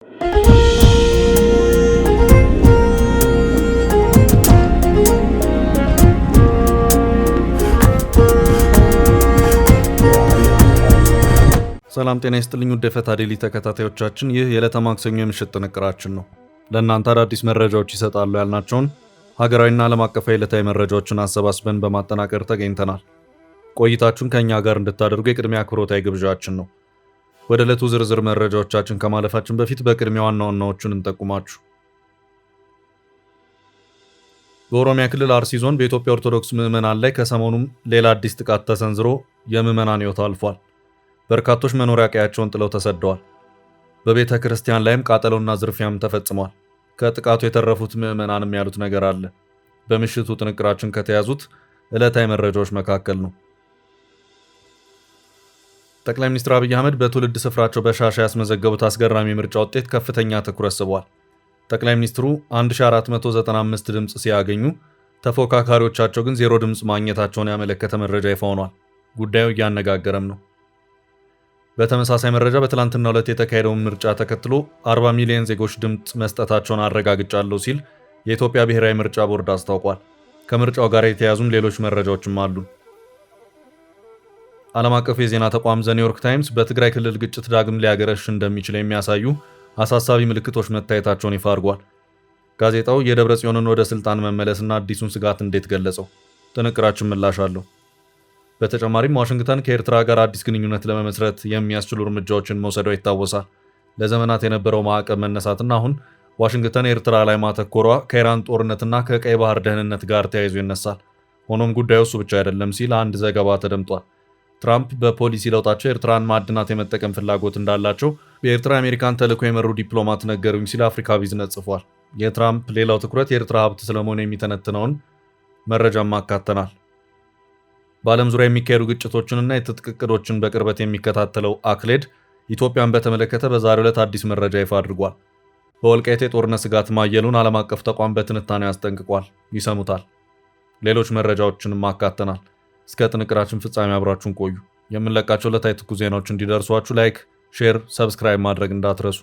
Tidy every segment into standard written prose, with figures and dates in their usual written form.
ሰላም ጤና ይስጥልኝ ውድ የፈታ ዴሊ ተከታታዮቻችን፣ ይህ የዕለተ ማክሰኞ የምሽት ጥንቅራችን ነው። ለእናንተ አዳዲስ መረጃዎች ይሰጣሉ ያልናቸውን ሀገራዊና ዓለም አቀፋዊ ዕለታዊ መረጃዎችን አሰባስበን በማጠናቀር ተገኝተናል። ቆይታችሁን ከእኛ ጋር እንድታደርጉ የቅድሚያ አክብሮታዊ ግብዣችን ነው። ወደ ዕለቱ ዝርዝር መረጃዎቻችን ከማለፋችን በፊት በቅድሚያ ዋና ዋናዎቹን እንጠቁማችሁ። በኦሮሚያ ክልል አርሲ ዞን በኢትዮጵያ ኦርቶዶክስ ምዕመናን ላይ ከሰሞኑም ሌላ አዲስ ጥቃት ተሰንዝሮ የምዕመናን ሕይወት አልፏል። በርካቶች መኖሪያ ቀያቸውን ጥለው ተሰደዋል። በቤተ ክርስቲያን ላይም ቃጠሎና ዝርፊያም ተፈጽሟል። ከጥቃቱ የተረፉት ምዕመናንም ያሉት ነገር አለ። በምሽቱ ጥንቅራችን ከተያዙት ዕለታዊ መረጃዎች መካከል ነው። ጠቅላይ ሚኒስትር አብይ አህመድ በትውልድ ስፍራቸው በሻሻ ያስመዘገቡት አስገራሚ ምርጫ ውጤት ከፍተኛ ትኩረት ስቧል። ጠቅላይ ሚኒስትሩ 1495 ድምፅ ሲያገኙ ተፎካካሪዎቻቸው ግን 0 ድምፅ ማግኘታቸውን ያመለከተ መረጃ ይፋ ሆኗል። ጉዳዩ እያነጋገረም ነው። በተመሳሳይ መረጃ በትላንትናው ዕለት የተካሄደውን ምርጫ ተከትሎ 40 ሚሊዮን ዜጎች ድምፅ መስጠታቸውን አረጋግጫለሁ ሲል የኢትዮጵያ ብሔራዊ ምርጫ ቦርድ አስታውቋል። ከምርጫው ጋር የተያያዙም ሌሎች መረጃዎችም አሉ። ዓለም አቀፉ የዜና ተቋም ዘ ኒውዮርክ ታይምስ በትግራይ ክልል ግጭት ዳግም ሊያገረሽ እንደሚችል የሚያሳዩ አሳሳቢ ምልክቶች መታየታቸውን ይፋ አድርጓል። ጋዜጣው የደብረ ጽዮንን ወደ ስልጣን መመለስና አዲሱን ስጋት እንዴት ገለጸው? ጥንቅራችን ምላሽ አለው። በተጨማሪም ዋሽንግተን ከኤርትራ ጋር አዲስ ግንኙነት ለመመስረት የሚያስችሉ እርምጃዎችን መውሰዷ ይታወሳል። ለዘመናት የነበረው ማዕቀብ መነሳትና አሁን ዋሽንግተን ኤርትራ ላይ ማተኮሯ ከኢራን ጦርነትና ከቀይ ባህር ደህንነት ጋር ተያይዞ ይነሳል። ሆኖም ጉዳዩ እሱ ብቻ አይደለም ሲል አንድ ዘገባ ተደምጧል። ትራምፕ በፖሊሲ ለውጣቸው ኤርትራን ማዕድናት የመጠቀም ፍላጎት እንዳላቸው በኤርትራ የአሜሪካን ተልዕኮ የመሩ ዲፕሎማት ነገሩኝ ሲል አፍሪካ ቢዝነስ ጽፏል። የትራምፕ ሌላው ትኩረት የኤርትራ ሀብት ስለመሆኑ የሚተነትነውን መረጃም አካተናል። በዓለም ዙሪያ የሚካሄዱ ግጭቶችንና የትጥቅ እቅዶችን በቅርበት የሚከታተለው አክሌድ ኢትዮጵያን በተመለከተ በዛሬው ዕለት አዲስ መረጃ ይፋ አድርጓል። በወልቃይት የጦርነት ስጋት ማየሉን ዓለም አቀፍ ተቋም በትንታኔው ያስጠንቅቋል። ይሰሙታል። ሌሎች መረጃዎችንም አካተናል። እስከ ጥንቅራችን ፍጻሜ አብራችሁን ቆዩ። የምንለቃቸው ዕለታዊ ትኩስ ዜናዎች እንዲደርሷችሁ ላይክ፣ ሼር፣ ሰብስክራይብ ማድረግ እንዳትረሱ።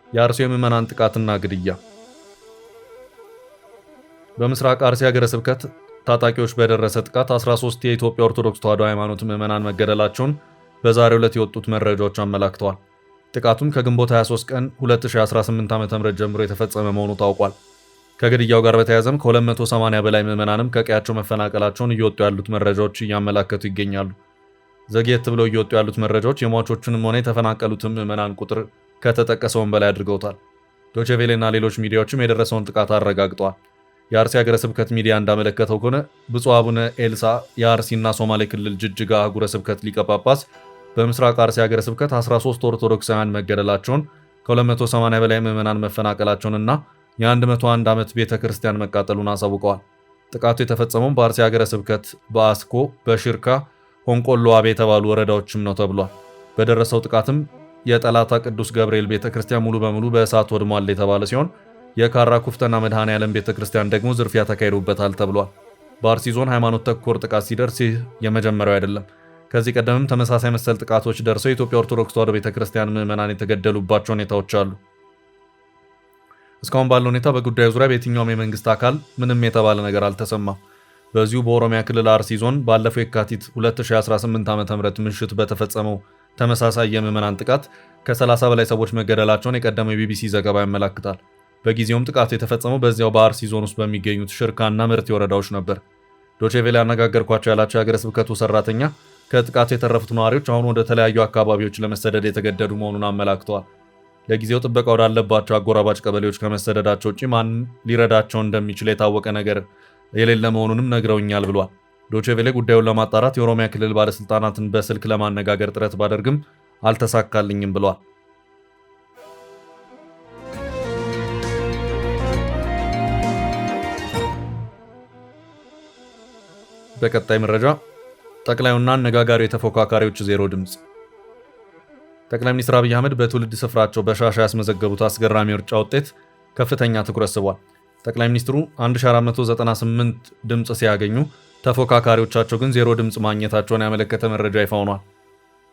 የአርሲ ምዕመናን ጥቃትና ግድያ። በምስራቅ አርሲ ሀገረ ስብከት ታጣቂዎች በደረሰ ጥቃት 13 የኢትዮጵያ ኦርቶዶክስ ተዋሕዶ ሃይማኖት ምዕመናን መገደላቸውን በዛሬው ዕለት የወጡት መረጃዎች አመላክተዋል። ጥቃቱም ከግንቦት 23 ቀን 2018 ዓ.ም ጀምሮ የተፈጸመ መሆኑ ታውቋል። ከግድያው ጋር በተያያዘም ከ280 በላይ ምዕመናንም ከቀያቸው መፈናቀላቸውን እየወጡ ያሉት መረጃዎች እያመላከቱ ይገኛሉ። ዘግየት ብለው እየወጡ ያሉት መረጃዎች የሟቾቹንም ሆነ የተፈናቀሉትን ምዕመናን ቁጥር ከተጠቀሰውን በላይ አድርገውታል። ዶቼ ቬሌና ሌሎች ሚዲያዎችም የደረሰውን ጥቃት አረጋግጠዋል። የአርሲ ሀገረ ስብከት ሚዲያ እንዳመለከተው ከሆነ ብፁዕ አቡነ ኤልሳ የአርሲና ሶማሌ ክልል ጅጅጋ አህጉረ ስብከት ሊቀ ጳጳስ በምስራቅ አርሲ ሀገረ ስብከት 13 ኦርቶዶክሳውያን መገደላቸውን፣ ከ280 በላይ ምዕመናን መፈናቀላቸውንና የ101 ዓመት ቤተ ክርስቲያን መቃጠሉን አሳውቀዋል። ጥቃቱ የተፈጸመው በአርሲ ሀገረ ስብከት በአስኮ፣ በሽርካ፣ ሆንቆሎ አቤ የተባሉ ወረዳዎችም ነው ተብሏል። በደረሰው ጥቃትም የጠላታ ቅዱስ ገብርኤል ቤተክርስቲያን ሙሉ በሙሉ በእሳት ወድሟል የተባለ ሲሆን የካራ ኩፍተና መድኃኔ ዓለም ቤተክርስቲያን ደግሞ ዝርፊያ ተካሂዶበታል ተብሏል። በአርሲ ዞን ሃይማኖት ተኮር ጥቃት ሲደርስ ይህ የመጀመሪያው አይደለም። ከዚህ ቀደምም ተመሳሳይ መሰል ጥቃቶች ደርሰው የኢትዮጵያ ኦርቶዶክስ ተዋሕዶ ቤተክርስቲያን ምዕመናን የተገደሉባቸው ሁኔታዎች አሉ። እስካሁን ባለው ሁኔታ በጉዳዩ ዙሪያ በየትኛውም የመንግስት አካል ምንም የተባለ ነገር አልተሰማም። በዚሁ በኦሮሚያ ክልል አርሲ ዞን ባለፈው የካቲት 2018 ዓ.ም ምሽት በተፈጸመው ተመሳሳይ የምዕመናን ጥቃት ከ30 በላይ ሰዎች መገደላቸውን የቀደመው የቢቢሲ ዘገባ ያመለክታል። በጊዜውም ጥቃቱ የተፈጸመው በዚያው በአርሲ ዞን ውስጥ በሚገኙት ሽርካና ምርት ወረዳዎች ነበር። ዶቼ ቬለ ያነጋገርኳቸው ያላቸው የሀገረ ስብከቱ ሰራተኛ ከጥቃቱ የተረፉት ነዋሪዎች አሁን ወደ ተለያዩ አካባቢዎች ለመሰደድ የተገደዱ መሆኑን አመላክተዋል። ለጊዜው ጥበቃ ወዳለባቸው አጎራባጭ ቀበሌዎች ከመሰደዳቸው ውጭ ማንም ሊረዳቸው እንደሚችል የታወቀ ነገር የሌለ መሆኑንም ነግረውኛል ብሏል። ዶቼ ቬለ ጉዳዩን ለማጣራት የኦሮሚያ ክልል ባለስልጣናትን በስልክ ለማነጋገር ጥረት ባደርግም አልተሳካልኝም ብሏል። በቀጣይ መረጃ ጠቅላዩና አነጋጋሪው የተፎካካሪዎች 0 ድምፅ። ጠቅላይ ሚኒስትር አብይ አህመድ በትውልድ ስፍራቸው በሻሻ ያስመዘገቡት አስገራሚ ምርጫ ውጤት ከፍተኛ ትኩረት ስቧል። ጠቅላይ ሚኒስትሩ 1498 ድምፅ ሲያገኙ ተፎካካሪዎቻቸው ግን ዜሮ ድምፅ ማግኘታቸውን ያመለከተ መረጃ ይፋ ሆኗል።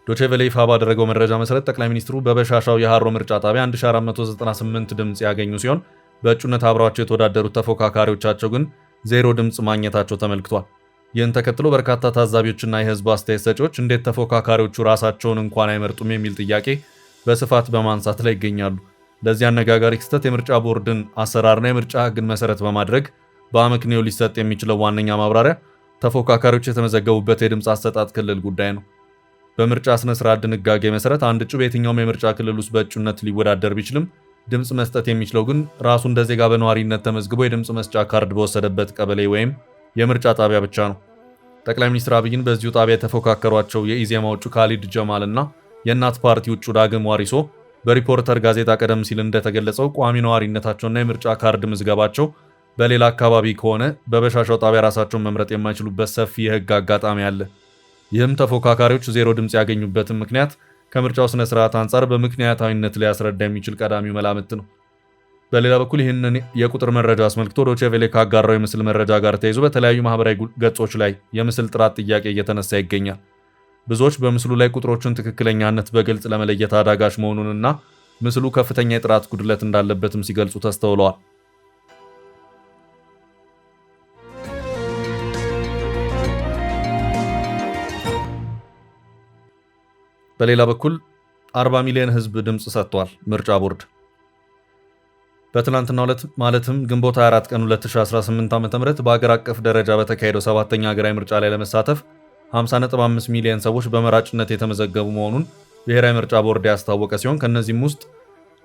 ዶቼ ቬለ ይፋ ባደረገው መረጃ መሰረት ጠቅላይ ሚኒስትሩ በበሻሻው የሃሮ ምርጫ ጣቢያ 1498 ድምፅ ያገኙ ሲሆን በእጩነት አብረዋቸው የተወዳደሩት ተፎካካሪዎቻቸው ግን ዜሮ ድምፅ ማግኘታቸው ተመልክቷል። ይህን ተከትሎ በርካታ ታዛቢዎችና የህዝብ አስተያየት ሰጪዎች እንዴት ተፎካካሪዎቹ ራሳቸውን እንኳን አይመርጡም የሚል ጥያቄ በስፋት በማንሳት ላይ ይገኛሉ። ለዚህ አነጋጋሪ ክስተት የምርጫ ቦርድን አሰራርና የምርጫ ህግን መሰረት በማድረግ በአመክንዮ ሊሰጥ የሚችለው ዋነኛ ማብራሪያ ተፎካካሪዎች የተመዘገቡበት የድምፅ አሰጣጥ ክልል ጉዳይ ነው። በምርጫ ስነ ስርዓት ድንጋጌ መሰረት አንድ እጩ በየትኛውም የምርጫ ክልል ውስጥ በእጩነት ሊወዳደር ቢችልም ድምፅ መስጠት የሚችለው ግን ራሱ እንደ ዜጋ በነዋሪነት ተመዝግቦ የድምፅ መስጫ ካርድ በወሰደበት ቀበሌ ወይም የምርጫ ጣቢያ ብቻ ነው። ጠቅላይ ሚኒስትር አብይን በዚሁ ጣቢያ የተፎካከሯቸው የኢዜማ እጩ ካሊድ ጀማል እና የእናት ፓርቲ እጩ ዳግም ዋሪሶ በሪፖርተር ጋዜጣ ቀደም ሲል እንደተገለጸው ቋሚ ነዋሪነታቸውና የምርጫ ካርድ ምዝገባቸው በሌላ አካባቢ ከሆነ በበሻሻው ጣቢያ ራሳቸውን መምረጥ የማይችሉበት ሰፊ የህግ አጋጣሚ አለ። ይህም ተፎካካሪዎች ዜሮ ድምፅ ያገኙበትን ምክንያት ከምርጫው ስነ ስርዓት አንጻር በምክንያታዊነት ሊያስረዳ የሚችል ቀዳሚው መላምት ነው። በሌላ በኩል ይህንን የቁጥር መረጃ አስመልክቶ ዶቼ ቬለ ካጋራው የምስል መረጃ ጋር ተያይዞ በተለያዩ ማህበራዊ ገጾች ላይ የምስል ጥራት ጥያቄ እየተነሳ ይገኛል። ብዙዎች በምስሉ ላይ ቁጥሮችን ትክክለኛነት በግልጽ ለመለየት አዳጋች መሆኑንና ምስሉ ከፍተኛ የጥራት ጉድለት እንዳለበትም ሲገልጹ ተስተውለዋል። በሌላ በኩል 40 ሚሊዮን ህዝብ ድምፅ ሰጥቷል ምርጫ ቦርድ። በትናንትናው ዕለት ማለትም ግንቦት 24 ቀን 2018 ዓ.ም በአገር አቀፍ ደረጃ በተካሄደው ሰባተኛ ሀገራዊ ምርጫ ላይ ለመሳተፍ 50.5 ሚሊዮን ሰዎች በመራጭነት የተመዘገቡ መሆኑን ብሔራዊ ምርጫ ቦርድ ያስታወቀ ሲሆን ከነዚህም ውስጥ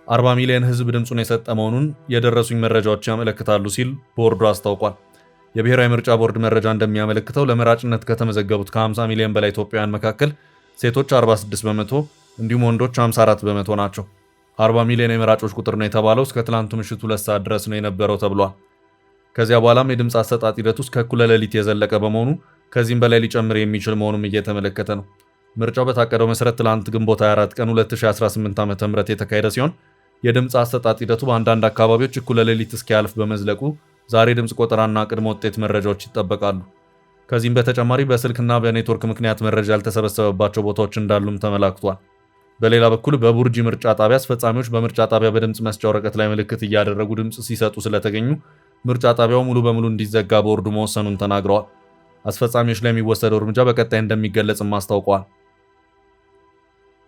40 ሚሊዮን ህዝብ ድምፁን የሰጠ መሆኑን የደረሱኝ መረጃዎች ያመለክታሉ ሲል ቦርዱ አስታውቋል። የብሔራዊ ምርጫ ቦርድ መረጃ እንደሚያመለክተው ለመራጭነት ከተመዘገቡት ከ50 ሚሊዮን በላይ ኢትዮጵያውያን መካከል ሴቶች 46 በመቶ እንዲሁም ወንዶች 54 በመቶ ናቸው። 40 ሚሊዮን የመራጮች ቁጥር ነው የተባለው እስከ ትላንቱ ምሽት 2 ሰዓት ድረስ ነው የነበረው ተብሏል። ከዚያ በኋላም የድምፅ አሰጣጥ ሂደቱ እስከ እኩለ ሌሊት የዘለቀ በመሆኑ ከዚህም በላይ ሊጨምር የሚችል መሆኑም እየተመለከተ ነው። ምርጫው በታቀደው መሰረት ትላንት ግንቦት 24 ቀን 2018 ዓ.ም የተካሄደ ሲሆን የድምፅ አሰጣጥ ሂደቱ በአንዳንድ አካባቢዎች እኩለ ሌሊት እስኪያልፍ በመዝለቁ ዛሬ ድምፅ ቆጠራና ቅድመ ውጤት መረጃዎች ይጠበቃሉ። ከዚህም በተጨማሪ በስልክና በኔትወርክ ምክንያት መረጃ ያልተሰበሰበባቸው ቦታዎች እንዳሉም ተመላክቷል። በሌላ በኩል በቡርጂ ምርጫ ጣቢያ አስፈጻሚዎች በምርጫ ጣቢያ በድምፅ መስጫ ወረቀት ላይ ምልክት እያደረጉ ድምፅ ሲሰጡ ስለተገኙ ምርጫ ጣቢያው ሙሉ በሙሉ እንዲዘጋ ቦርዱ መወሰኑን ተናግረዋል። አስፈጻሚዎች ላይ የሚወሰደው እርምጃ በቀጣይ እንደሚገለጽም አስታውቀዋል።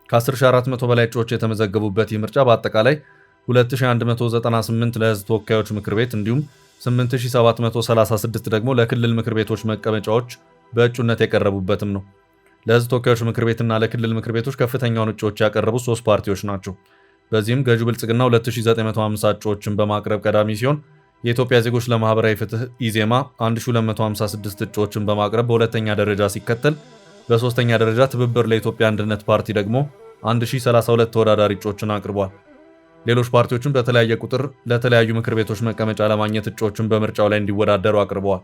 ከ10400 በላይ እጩዎች የተመዘገቡበት ይህ ምርጫ በአጠቃላይ 2198 ለህዝብ ተወካዮች ምክር ቤት እንዲሁም 8736 ደግሞ ለክልል ምክር ቤቶች መቀመጫዎች በእጩነት የቀረቡበትም ነው። ለህዝብ ተወካዮች ምክር ቤትና ለክልል ምክር ቤቶች ከፍተኛውን እጩዎች ያቀረቡት 3 ፓርቲዎች ናቸው። በዚህም ገዢው ብልጽግና 2950 እጩዎችን በማቅረብ ቀዳሚ ሲሆን የኢትዮጵያ ዜጎች ለማህበራዊ ፍትህ ኢዜማ 1256 እጩዎችን በማቅረብ በሁለተኛ ደረጃ ሲከተል፣ በሶስተኛ ደረጃ ትብብር ለኢትዮጵያ አንድነት ፓርቲ ደግሞ 1032 ተወዳዳሪ እጩዎችን አቅርቧል። ሌሎች ፓርቲዎችም በተለያየ ቁጥር ለተለያዩ ምክር ቤቶች መቀመጫ ለማግኘት እጩዎችን በምርጫው ላይ እንዲወዳደሩ አቅርበዋል።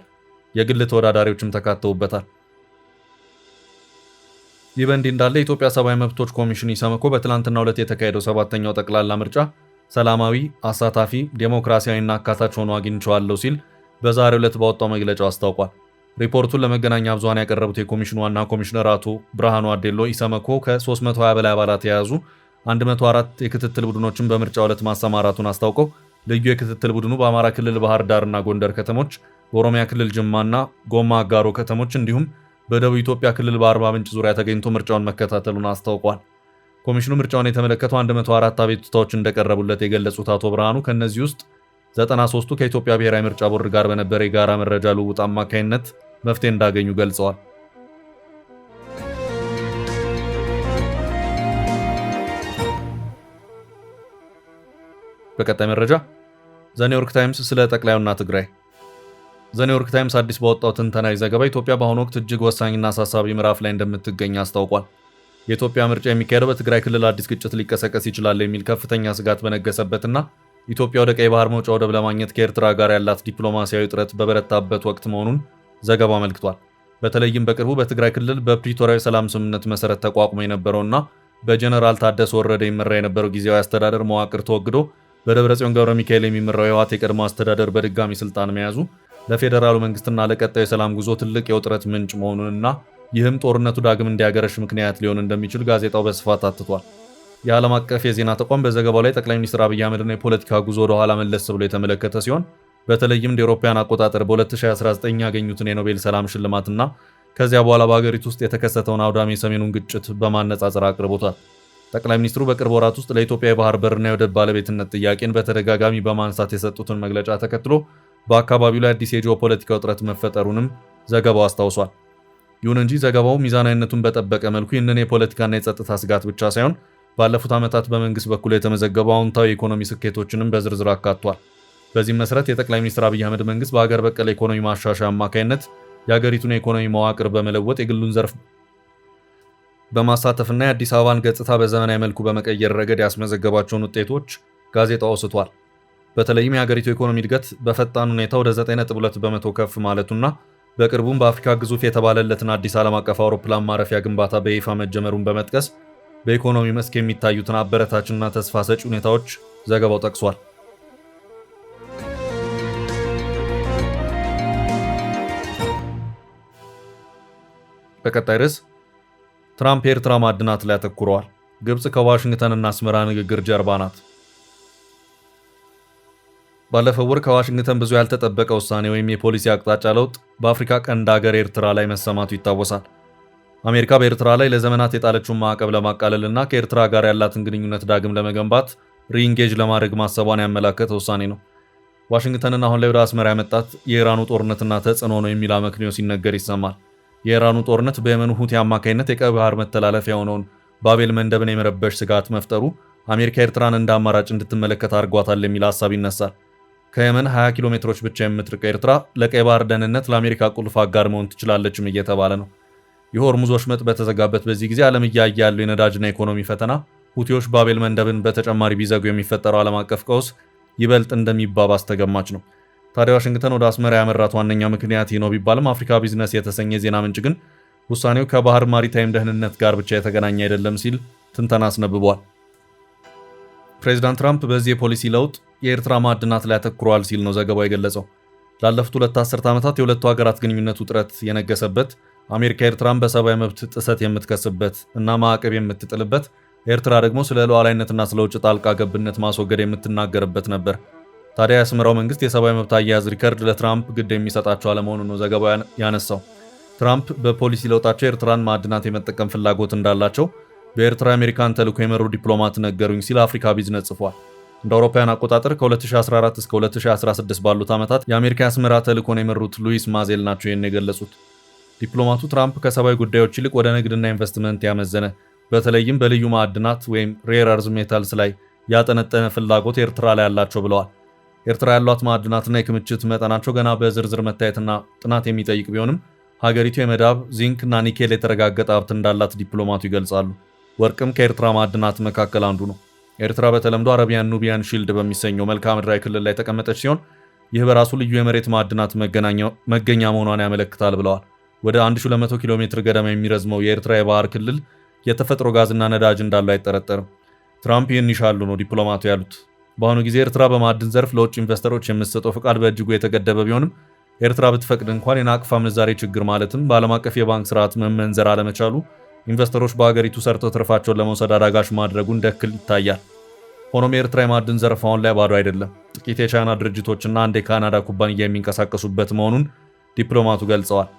የግል ተወዳዳሪዎችም ተካተውበታል። ይህ በእንዲህ እንዳለ የኢትዮጵያ ሰብአዊ መብቶች ኮሚሽን ኢሰመኮ በትላንትናው ዕለት የተካሄደው ሰባተኛው ጠቅላላ ምርጫ ሰላማዊ፣ አሳታፊ፣ ዴሞክራሲያዊና አካታች ሆኖ አግኝቼዋለሁ ሲል በዛሬው ዕለት ባወጣው መግለጫው አስታውቋል። ሪፖርቱን ለመገናኛ ብዙሃን ያቀረቡት የኮሚሽኑ ዋና ኮሚሽነር አቶ ብርሃኑ አዴሎ ኢሰመኮ ከ320 በላይ አባላት የያዙ 104 የክትትል ቡድኖችን በምርጫው ዕለት ማሰማራቱን አስታውቀው ልዩ የክትትል ቡድኑ በአማራ ክልል ባህር ዳርና ጎንደር ከተሞች፣ በኦሮሚያ ክልል ጅማና ጎማ አጋሮ ከተሞች እንዲሁም በደቡብ ኢትዮጵያ ክልል በአርባ ምንጭ ዙሪያ ተገኝቶ ምርጫውን መከታተሉን አስታውቋል። ኮሚሽኑ ምርጫውን የተመለከቱ 104 አቤቱታዎች እንደቀረቡለት የገለጹት አቶ ብርሃኑ ከእነዚህ ውስጥ 93ቱ ከኢትዮጵያ ብሔራዊ ምርጫ ቦርድ ጋር በነበረ የጋራ መረጃ ልውውጥ አማካኝነት መፍትሄ እንዳገኙ ገልጸዋል። በቀጣይ መረጃ ዘኒውዮርክ ታይምስ ስለ ጠቅላዩና ትግራይ። ዘኒውዮርክ ታይምስ አዲስ ባወጣው ትንተናዊ ዘገባ ኢትዮጵያ በአሁኑ ወቅት እጅግ ወሳኝና አሳሳቢ ምዕራፍ ላይ እንደምትገኝ አስታውቋል። የኢትዮጵያ ምርጫ የሚካሄደው በትግራይ ክልል አዲስ ግጭት ሊቀሰቀስ ይችላል የሚል ከፍተኛ ስጋት በነገሰበትና ኢትዮጵያ ወደ ቀይ ባህር መውጫ ወደብ ለማግኘት ከኤርትራ ጋር ያላት ዲፕሎማሲያዊ ጥረት በበረታበት ወቅት መሆኑን ዘገባው አመልክቷል። በተለይም በቅርቡ በትግራይ ክልል በፕሪቶሪያዊ ሰላም ስምምነት መሰረት ተቋቁሞ የነበረውና በጀነራል ታደሰ ወረደ ይመራ የነበረው ጊዜያዊ አስተዳደር መዋቅር ተወግዶ በደብረጽዮን ገብረ ሚካኤል የሚመራው የህወሓት የቀድሞ አስተዳደር በድጋሚ ስልጣን መያዙ ለፌዴራሉ መንግስትና ለቀጣዩ የሰላም ጉዞ ትልቅ የውጥረት ምንጭ መሆኑንና ይህም ጦርነቱ ዳግም እንዲያገረሽ ምክንያት ሊሆን እንደሚችል ጋዜጣው በስፋት አትቷል። የዓለም አቀፍ የዜና ተቋም በዘገባው ላይ ጠቅላይ ሚኒስትር አብይ አህመድና የፖለቲካ ጉዞ ወደ ኋላ መለስ ብሎ የተመለከተ ሲሆን በተለይም እንደ አውሮፓውያን አቆጣጠር በ2019 ያገኙትን የኖቤል ሰላም ሽልማትና ከዚያ በኋላ በሀገሪቱ ውስጥ የተከሰተውን አውዳሚ የሰሜኑን ግጭት በማነጻጸር አቅርቦታል። ጠቅላይ ሚኒስትሩ በቅርብ ወራት ውስጥ ለኢትዮጵያ የባህር በርና የወደብ ባለቤትነት ጥያቄን በተደጋጋሚ በማንሳት የሰጡትን መግለጫ ተከትሎ በአካባቢው ላይ አዲስ የጂኦፖለቲካ ውጥረት መፈጠሩንም ዘገባው አስታውሷል። ይሁን እንጂ ዘገባው ሚዛናዊነቱን በጠበቀ መልኩ ይህንን የፖለቲካና የጸጥታ ስጋት ብቻ ሳይሆን ባለፉት ዓመታት በመንግስት በኩል የተመዘገቡ አዎንታዊ የኢኮኖሚ ስኬቶችንም በዝርዝር አካቷል። በዚህም መሰረት የጠቅላይ ሚኒስትር አብይ አህመድ መንግስት በሀገር በቀል ኢኮኖሚ ማሻሻያ አማካይነት የሀገሪቱን የኢኮኖሚ መዋቅር በመለወጥ የግሉን ዘርፍ በማሳተፍና የአዲስ አበባን ገጽታ በዘመናዊ መልኩ በመቀየር ረገድ ያስመዘገባቸውን ውጤቶች ጋዜጣው አውስቷል። በተለይም የሀገሪቱ ኢኮኖሚ እድገት በፈጣን ሁኔታ ወደ 9.2 በመቶ ከፍ ማለቱና በቅርቡም በአፍሪካ ግዙፍ የተባለለትን አዲስ ዓለም አቀፍ አውሮፕላን ማረፊያ ግንባታ በይፋ መጀመሩን በመጥቀስ በኢኮኖሚ መስክ የሚታዩትን አበረታችና ተስፋ ሰጪ ሁኔታዎች ዘገባው ጠቅሷል። በቀጣይ ርዕስ ትራምፕ የኤርትራ ማዕድናት ላይ አተኩረዋል። ግብጽ ከዋሽንግተንና አስመራ ንግግር ጀርባ ናት። ባለፈው ወር ከዋሽንግተን ብዙ ያልተጠበቀ ውሳኔ ወይም የፖሊሲ አቅጣጫ ለውጥ በአፍሪካ ቀንድ ሀገር ኤርትራ ላይ መሰማቱ ይታወሳል። አሜሪካ በኤርትራ ላይ ለዘመናት የጣለችውን ማዕቀብ ለማቃለልና ከኤርትራ ጋር ያላትን ግንኙነት ዳግም ለመገንባት ሪኢንጌጅ ለማድረግ ማሰቧን ያመላከተ ውሳኔ ነው። ዋሽንግተንን አሁን ላይ ወደ አስመራ ያመጣት የኢራኑ ጦርነትና ተጽዕኖ ነው የሚል አመክንዮ ሲነገር ይሰማል። የኢራኑ ጦርነት በየመኑ ሁቲ አማካይነት የቀይ ባህር መተላለፊያ የሆነውን ባቤል መንደብን የመረበሽ ስጋት መፍጠሩ አሜሪካ ኤርትራን እንደ አማራጭ እንድትመለከት አድርጓታል የሚል ሀሳብ ይነሳል። ከየመን 20 ኪሎ ሜትሮች ብቻ የምትርቀው ኤርትራ ለቀይ ባህር ደህንነት ለአሜሪካ ቁልፍ አጋር መሆን ትችላለችም እየተባለ ነው። የሆርሙዝ ወሽመጥ በተዘጋበት በዚህ ጊዜ ዓለም እያየ ያለው የነዳጅና ኢኮኖሚ ፈተና ሁቲዎች ባቤል መንደብን በተጨማሪ ቢዘጉ የሚፈጠረው ዓለም አቀፍ ቀውስ ይበልጥ እንደሚባባስ ተገማች ነው። ታዲያ ዋሽንግተን ወደ አስመራ ያመራት ዋነኛ ምክንያት ይህ ነው ቢባልም አፍሪካ ቢዝነስ የተሰኘ ዜና ምንጭ ግን ውሳኔው ከባህር ማሪታይም ደህንነት ጋር ብቻ የተገናኘ አይደለም ሲል ትንተና አስነብቧል። ፕሬዚዳንት ትራምፕ በዚህ የፖሊሲ ለውጥ የኤርትራ ማዕድናት ላይ አተኩረዋል ሲል ነው ዘገባው የገለጸው። ላለፉት 2 አስርት ዓመታት የሁለቱ ሀገራት ግንኙነት ውጥረት የነገሰበት፣ አሜሪካ ኤርትራን በሰብአዊ መብት ጥሰት የምትከስበት እና ማዕቀብ የምትጥልበት፣ ኤርትራ ደግሞ ስለ ሉዓላዊነትና ስለ ውጭ ጣልቃ ገብነት ማስወገድ የምትናገርበት ነበር። ታዲያ የአስመራው መንግስት የሰብአዊ መብት አያያዝ ሪከርድ ለትራምፕ ግድ የሚሰጣቸው አለመሆኑን ነው ዘገባው ያነሳው። ትራምፕ በፖሊሲ ለውጣቸው ኤርትራን ማዕድናት የመጠቀም ፍላጎት እንዳላቸው በኤርትራ የአሜሪካን ተልዕኮ የመሩ ዲፕሎማት ነገሩኝ ሲል አፍሪካ ቢዝነስ ጽፏል። እንደ አውሮፓውያን አቆጣጠር ከ2014 እስከ 2016 ባሉት ዓመታት የአሜሪካ የአስመራ ተልዕኮን የመሩት ሉዊስ ማዜል ናቸው ይህን የገለጹት። ዲፕሎማቱ ትራምፕ ከሰብአዊ ጉዳዮች ይልቅ ወደ ንግድና ኢንቨስትመንት ያመዘነ በተለይም በልዩ ማዕድናት ወይም ሬር አርዝ ሜታልስ ላይ ያጠነጠነ ፍላጎት ኤርትራ ላይ ያላቸው ብለዋል። ኤርትራ ያሏት ማዕድናትና የክምችት መጠናቸው ገና በዝርዝር መታየትና ጥናት የሚጠይቅ ቢሆንም ሀገሪቱ የመዳብ ዚንክ እና ኒኬል የተረጋገጠ ሀብት እንዳላት ዲፕሎማቱ ይገልጻሉ። ወርቅም ከኤርትራ ማዕድናት መካከል አንዱ ነው። ኤርትራ በተለምዶ አረቢያን ኑቢያን ሺልድ በሚሰኘው መልክዓ ምድራዊ ክልል ላይ የተቀመጠች ሲሆን ይህ በራሱ ልዩ የመሬት ማዕድናት መገኛ መሆኗን ያመለክታል ብለዋል። ወደ 1200 ኪሎ ሜትር ገደማ የሚረዝመው የኤርትራ የባህር ክልል የተፈጥሮ ጋዝና ነዳጅ እንዳለው አይጠረጠርም። ትራምፕ ይህን ይሻሉ ነው ዲፕሎማቱ ያሉት። በአሁኑ ጊዜ ኤርትራ በማዕድን ዘርፍ ለውጭ ኢንቨስተሮች የምትሰጠው ፍቃድ በእጅጉ የተገደበ ቢሆንም ኤርትራ ብትፈቅድ እንኳን የናቅፋ ምንዛሬ ችግር ማለትም በዓለም አቀፍ የባንክ ስርዓት መመንዘር አለመቻሉ ኢንቨስተሮች በሀገሪቱ ሰርተው ትርፋቸውን ለመውሰድ አዳጋች ማድረጉ እንደ እክል ይታያል። ሆኖም የኤርትራ የማዕድን ዘርፍ አሁን ላይ ባዶ አይደለም። ጥቂት የቻይና ድርጅቶችና አንድ የካናዳ ኩባንያ የሚንቀሳቀሱበት መሆኑን ዲፕሎማቱ ገልጸዋል።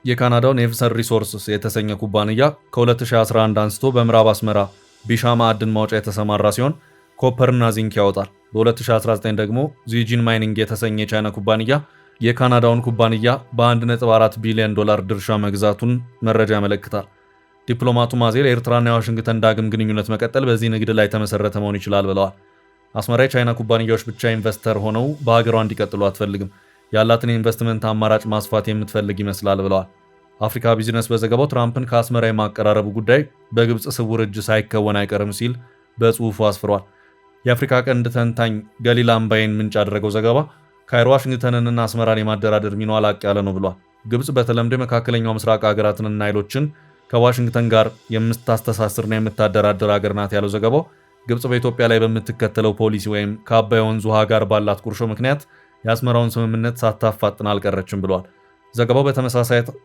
የካናዳው ኔቭሰን ሪሶርስስ የተሰኘ ኩባንያ ከ2011 አንስቶ በምዕራብ አስመራ ቢሻ ማዕድን ማውጫ የተሰማራ ሲሆን ኮፐርና ዚንክ ያወጣል። በ2019 ደግሞ ዚጂን ማይኒንግ የተሰኘ የቻይና ኩባንያ የካናዳውን ኩባንያ በ1.4 ቢሊዮን ዶላር ድርሻ መግዛቱን መረጃ ያመለክታል። ዲፕሎማቱ ማዜል የኤርትራና የዋሽንግተን ዳግም ግንኙነት መቀጠል በዚህ ንግድ ላይ ተመሰረተ መሆን ይችላል ብለዋል። አስመራ የቻይና ኩባንያዎች ብቻ ኢንቨስተር ሆነው በሀገሯ እንዲቀጥሉ አትፈልግም፣ ያላትን የኢንቨስትመንት አማራጭ ማስፋት የምትፈልግ ይመስላል ብለዋል። አፍሪካ ቢዝነስ በዘገባው ትራምፕን ከአስመራ የማቀራረቡ ጉዳይ በግብፅ ስውር እጅ ሳይከወን አይቀርም ሲል በጽሑፉ አስፍሯል። የአፍሪካ ቀንድ ተንታኝ ገሊላ አምባይን ምንጭ ያደረገው ዘገባ ካይሮ ዋሽንግተንንና አስመራን የማደራደር ሚናዋ ላቅ ያለ ነው ብሏል። ግብፅ በተለምዶ የመካከለኛው ምስራቅ ሀገራትንና ኃይሎችን ከዋሽንግተን ጋር የምታስተሳስርና የምታደራደር ሀገር ናት ያለው ዘገባው ግብፅ በኢትዮጵያ ላይ በምትከተለው ፖሊሲ ወይም ከአባይ ወንዝ ውሃ ጋር ባላት ቁርሾ ምክንያት የአስመራውን ስምምነት ሳታፋጥን አልቀረችም ብለዋል። ዘገባው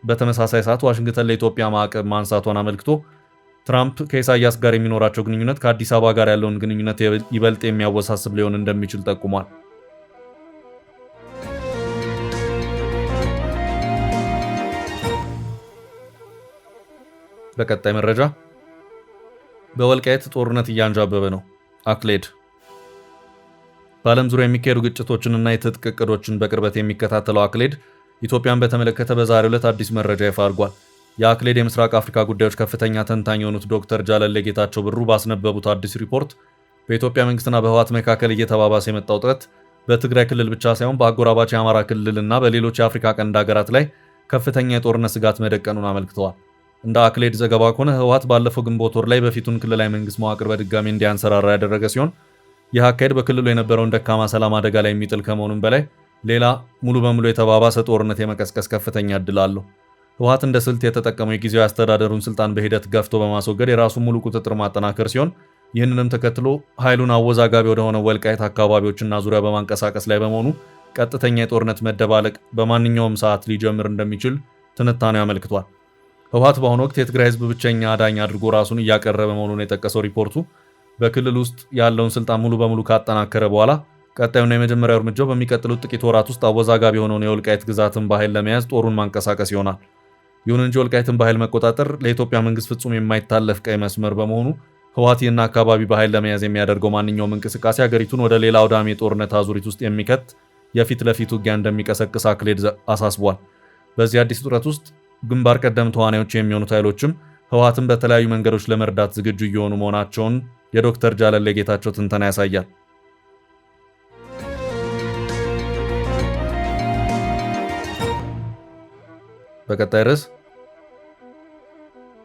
በተመሳሳይ ሰዓት ዋሽንግተን ለኢትዮጵያ ማዕቀብ ማንሳቷን አመልክቶ ትራምፕ ከኢሳያስ ጋር የሚኖራቸው ግንኙነት ከአዲስ አበባ ጋር ያለውን ግንኙነት ይበልጥ የሚያወሳስብ ሊሆን እንደሚችል ጠቁሟል። በቀጣይ መረጃ በወልቃይት ጦርነት እያንዣበበ ነው። አክሌድ በዓለም ዙሪያ የሚካሄዱ ግጭቶችንና የትጥቅ እቅዶችን በቅርበት የሚከታተለው አክሌድ ኢትዮጵያን በተመለከተ በዛሬው ዕለት አዲስ መረጃ ይፋ አድርጓል። የአክሌድ የምስራቅ አፍሪካ ጉዳዮች ከፍተኛ ተንታኝ የሆኑት ዶክተር ጃለሌ ጌታቸው ብሩ ባስነበቡት አዲስ ሪፖርት በኢትዮጵያ መንግስትና በህወሓት መካከል እየተባባሰ የመጣው ውጥረት በትግራይ ክልል ብቻ ሳይሆን በአጎራባች የአማራ ክልልና በሌሎች የአፍሪካ ቀንድ ሀገራት ላይ ከፍተኛ የጦርነት ስጋት መደቀኑን አመልክተዋል። እንደ አክሌድ ዘገባ ከሆነ ህወሓት ባለፈው ግንቦት ወር ላይ በፊቱን ክልላዊ መንግስት መዋቅር በድጋሚ እንዲያንሰራራ ያደረገ ሲሆን ይህ አካሄድ በክልሉ የነበረውን ደካማ ሰላም አደጋ ላይ የሚጥል ከመሆኑም በላይ ሌላ ሙሉ በሙሉ የተባባሰ ጦርነት የመቀስቀስ ከፍተኛ እድል አለው። ህወሓት እንደ ስልት የተጠቀመው የጊዜያዊ አስተዳደሩን ስልጣን በሂደት ገፍቶ በማስወገድ የራሱን ሙሉ ቁጥጥር ማጠናከር ሲሆን ይህንንም ተከትሎ ኃይሉን አወዛጋቢ ወደሆነ ወልቃይት አካባቢዎችና ዙሪያ በማንቀሳቀስ ላይ በመሆኑ ቀጥተኛ የጦርነት መደባለቅ በማንኛውም ሰዓት ሊጀምር እንደሚችል ትንታኔው አመልክቷል። ህወሓት በአሁኑ ወቅት የትግራይ ህዝብ ብቸኛ አዳኝ አድርጎ ራሱን እያቀረበ መሆኑን የጠቀሰው ሪፖርቱ በክልል ውስጥ ያለውን ስልጣን ሙሉ በሙሉ ካጠናከረ በኋላ ቀጣዩና የመጀመሪያው እርምጃው በሚቀጥሉት ጥቂት ወራት ውስጥ አወዛጋቢ የሆነውን የወልቃይት ግዛትን በኃይል ለመያዝ ጦሩን ማንቀሳቀስ ይሆናል። ይሁን እንጂ ወልቃይትን በኃይል መቆጣጠር ለኢትዮጵያ መንግስት ፍጹም የማይታለፍ ቀይ መስመር በመሆኑ ህወሓት ይህን አካባቢ በኃይል ለመያዝ የሚያደርገው ማንኛውም እንቅስቃሴ ሀገሪቱን ወደ ሌላ አውዳሚ የጦርነት አዙሪት ውስጥ የሚከት የፊት ለፊት ውጊያ እንደሚቀሰቅስ አክሌድ አሳስቧል። በዚህ አዲስ ውጥረት ውስጥ ግንባር ቀደም ተዋናዮች የሚሆኑት ኃይሎችም ህወሓትን በተለያዩ መንገዶች ለመርዳት ዝግጁ እየሆኑ መሆናቸውን የዶክተር ጃለሌ ጌታቸው ትንተና ያሳያል። በቀጣይ ርዕስ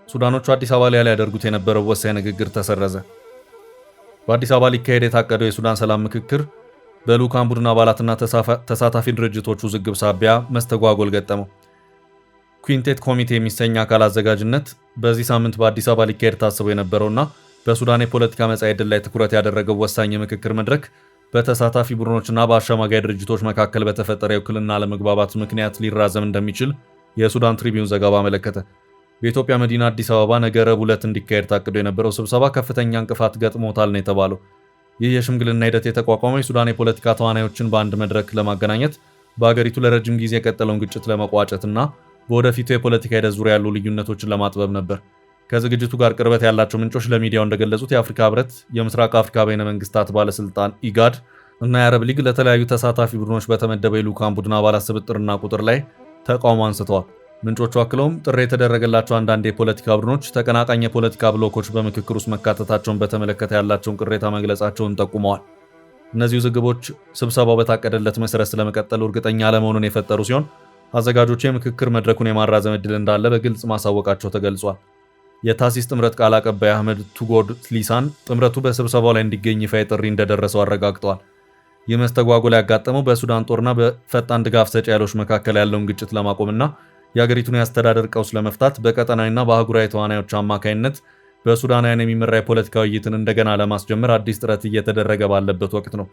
ሱዳኖቹ አዲስ አበባ ላይ ሊያደርጉት የነበረው ወሳኝ ንግግር ተሰረዘ። በአዲስ አበባ ሊካሄድ የታቀደው የሱዳን ሰላም ምክክር በልዑካን ቡድን አባላትና ተሳታፊ ድርጅቶች ውዝግብ ሳቢያ መስተጓጎል ገጠመው። ኩዊንቴት ኮሚቴ የሚሰኝ አካል አዘጋጅነት በዚህ ሳምንት በአዲስ አበባ ሊካሄድ ታስቦ የነበረውና በሱዳን የፖለቲካ መጻኢ ዕድል ላይ ትኩረት ያደረገው ወሳኝ የምክክር መድረክ በተሳታፊ ቡድኖችና በአሸማጋይ ድርጅቶች መካከል በተፈጠረ የውክልና አለመግባባት ምክንያት ሊራዘም እንደሚችል የሱዳን ትሪቢዩን ዘገባ አመለከተ። በኢትዮጵያ መዲና አዲስ አበባ ነገ ረቡዕ ዕለት እንዲካሄድ ታቅዶ የነበረው ስብሰባ ከፍተኛ እንቅፋት ገጥሞታል ነው የተባለው። ይህ የሽምግልና ሂደት የተቋቋመው የሱዳን የፖለቲካ ተዋናዮችን በአንድ መድረክ ለማገናኘት፣ በአገሪቱ ለረጅም ጊዜ የቀጠለውን ግጭት ለመቋጨትና በወደፊቱ የፖለቲካ ሂደት ዙሪያ ያሉ ልዩነቶችን ለማጥበብ ነበር። ከዝግጅቱ ጋር ቅርበት ያላቸው ምንጮች ለሚዲያው እንደገለጹት የአፍሪካ ህብረት፣ የምስራቅ አፍሪካ በይነ መንግስታት ባለስልጣን ኢጋድ እና የአረብ ሊግ ለተለያዩ ተሳታፊ ቡድኖች በተመደበው የልዑካን ቡድን አባላት ስብጥርና ቁጥር ላይ ተቃውሞ አንስተዋል። ምንጮቹ አክለውም ጥሪ የተደረገላቸው አንዳንድ የፖለቲካ ቡድኖች ተቀናቃኝ የፖለቲካ ብሎኮች በምክክር ውስጥ መካተታቸውን በተመለከተ ያላቸውን ቅሬታ መግለጻቸውን ጠቁመዋል። እነዚህ ውዝግቦች ስብሰባው በታቀደለት መሰረት ስለመቀጠሉ እርግጠኛ አለመሆኑን የፈጠሩ ሲሆን አዘጋጆቹ የምክክር መድረኩን የማራዘም ዕድል እንዳለ በግልጽ ማሳወቃቸው ተገልጿል። የታሲስ ጥምረት ቃል አቀባይ አህመድ ቱጎድ ሊሳን ጥምረቱ በስብሰባው ላይ እንዲገኝ ይፋ ጥሪ እንደደረሰው አረጋግጠዋል። ይህ መስተጓጎል ያጋጠመው በሱዳን ጦርና በፈጣን ድጋፍ ሰጪ ኃይሎች መካከል ያለውን ግጭት ለማቆምና የአገሪቱን የአስተዳደር ቀውስ ለመፍታት በቀጠናዊና በአህጉራዊ ተዋናዮች አማካይነት በሱዳናውያን የሚመራ የፖለቲካ ውይይትን እንደገና ለማስጀመር አዲስ ጥረት እየተደረገ ባለበት ወቅት ነው።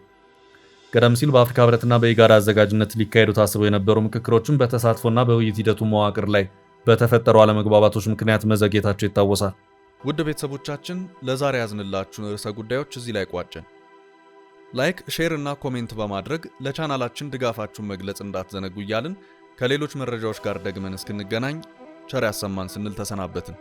ቀደም ሲል በአፍሪካ ህብረትና በኢጋድ አዘጋጅነት ሊካሄዱ ታስበው የነበሩ ምክክሮችን በተሳትፎና በውይይት ሂደቱ መዋቅር ላይ በተፈጠሩ አለመግባባቶች ምክንያት መዘግየታቸው ይታወሳል። ውድ ቤተሰቦቻችን ለዛሬ ያዝንላችሁን ርዕሰ ጉዳዮች እዚህ ላይ ቋጨን። ላይክ፣ ሼር እና ኮሜንት በማድረግ ለቻናላችን ድጋፋችሁን መግለጽ እንዳትዘነጉ እያልን ከሌሎች መረጃዎች ጋር ደግመን እስክንገናኝ ቸር ያሰማን ስንል ተሰናበትን።